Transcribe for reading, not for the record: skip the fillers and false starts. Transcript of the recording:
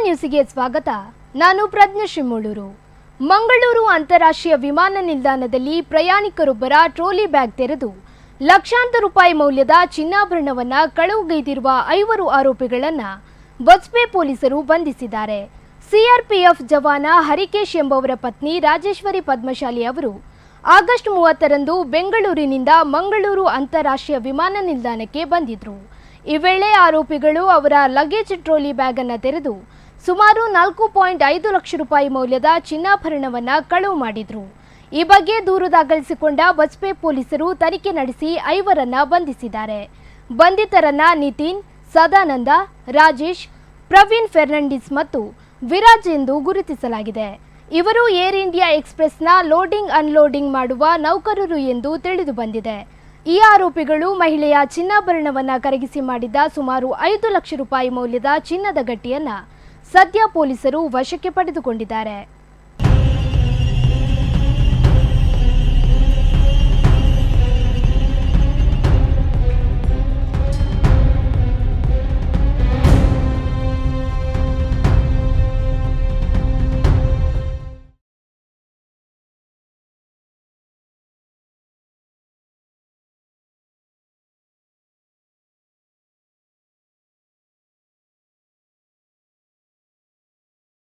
ನ್ಯೂಸ್ಗೆ ಸ್ವಾಗತ. ನಾನು ಪ್ರಜ್ಞಾ ಶಿಮೂಳೂರು. ಮಂಗಳೂರು ಅಂತಾರಾಷ್ಟ್ರೀಯ ವಿಮಾನ ನಿಲ್ದಾಣದಲ್ಲಿ ಪ್ರಯಾಣಿಕರೊಬ್ಬರ ಟ್ರೋಲಿ ಬ್ಯಾಗ್ ತೆರೆದು ಲಕ್ಷಾಂತರ ರೂಪಾಯಿ ಮೌಲ್ಯದ ಚಿನ್ನಾಭರಣವನ್ನು ಕಳವುಗೈದಿರುವ 5 ಆರೋಪಿಗಳನ್ನು ಬಜ್ಪೆ ಪೊಲೀಸರು ಬಂಧಿಸಿದ್ದಾರೆ. ಸಿಆರ್ಪಿಎಫ್ ಜವಾನ ಹರಿಕೇಶ್ ಎಂಬುವರ ಪತ್ನಿ ರಾಜೇಶ್ವರಿ ಪದ್ಮಶಾಲಿ ಅವರು ಆಗಸ್ಟ್ 30ರಂದು ಬೆಂಗಳೂರಿನಿಂದ ಮಂಗಳೂರು ಅಂತಾರಾಷ್ಟ್ರೀಯ ವಿಮಾನ ನಿಲ್ದಾಣಕ್ಕೆ ಬಂದಿದ್ದರು. ಈ ವೇಳೆ ಆರೋಪಿಗಳು ಅವರ ಲಗೇಜ್ ಟ್ರೋಲಿ ಬ್ಯಾಗ್ ಅನ್ನು ತೆರೆದು ಸುಮಾರು 4.5 ಲಕ್ಷ ರೂಪಾಯಿ ಮೌಲ್ಯದ ಚಿನ್ನಾಭರಣವನ್ನು ಕಳವು ಮಾಡಿದ್ರು. ಈ ಬಗ್ಗೆ ದೂರು ದಾಖಲಿಸಿಕೊಂಡ ಬಜ್ಪೆ ಪೊಲೀಸರು ತನಿಖೆ ನಡೆಸಿ 5ರನ್ನ ಬಂಧಿಸಿದ್ದಾರೆ. ಬಂಧಿತರನ್ನ ನಿತಿನ್, ಸದಾನಂದ, ರಾಜೇಶ್, ಪ್ರವೀಣ್ ಫೆರ್ನಾಂಡಿಸ್ ಮತ್ತು ವಿರಾಜ್ ಎಂದು ಗುರುತಿಸಲಾಗಿದೆ. ಇವರು ಏರ್ ಇಂಡಿಯಾ ಎಕ್ಸ್‌ಪ್ರೆಸ್‌ನ ಲೋಡಿಂಗ್ ಅನ್ಲೋಡಿಂಗ್ ಮಾಡುವ ನೌಕರರು ಎಂದು ತಿಳಿದು ಬಂದಿದೆ. ಈ ಆರೋಪಿಗಳು ಮಹಿಳೆಯ ಚಿನ್ನಾಭರಣವನ್ನು ಕರಗಿಸಿ ಮಾಡಿದ್ದ ಸುಮಾರು 5 ಲಕ್ಷ ರೂಪಾಯಿ ಮೌಲ್ಯದ ಚಿನ್ನದ ಗಟ್ಟಿಯನ್ನು ಸದ್ಯ ಪೊಲೀಸರು ವಶಕ್ಕೆ ಪಡೆದುಕೊಂಡಿದ್ದಾರೆ.